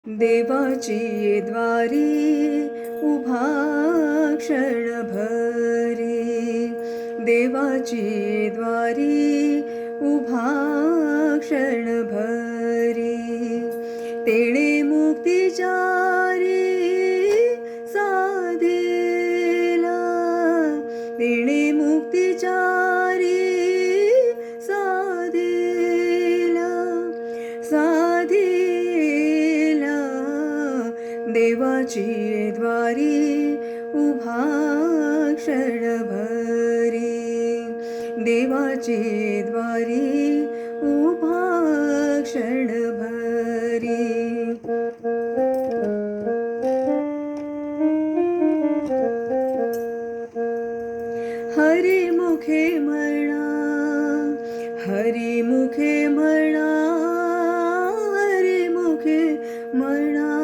देवाची द्वारी उभा क्षणभरी, देवाची द्वारी उभा क्षणभरी, तेणे मुक्तिचारी साधिला, तेणे मुक्तिचारी साधिला, साधिला, देवाची द्वारी उभा क्षणभरी, देवाची द्वारी उभा क्षणभरी. हरिमुखे म्हणा, हरिमुखे म्हणा, हरिमुखे म्हणा,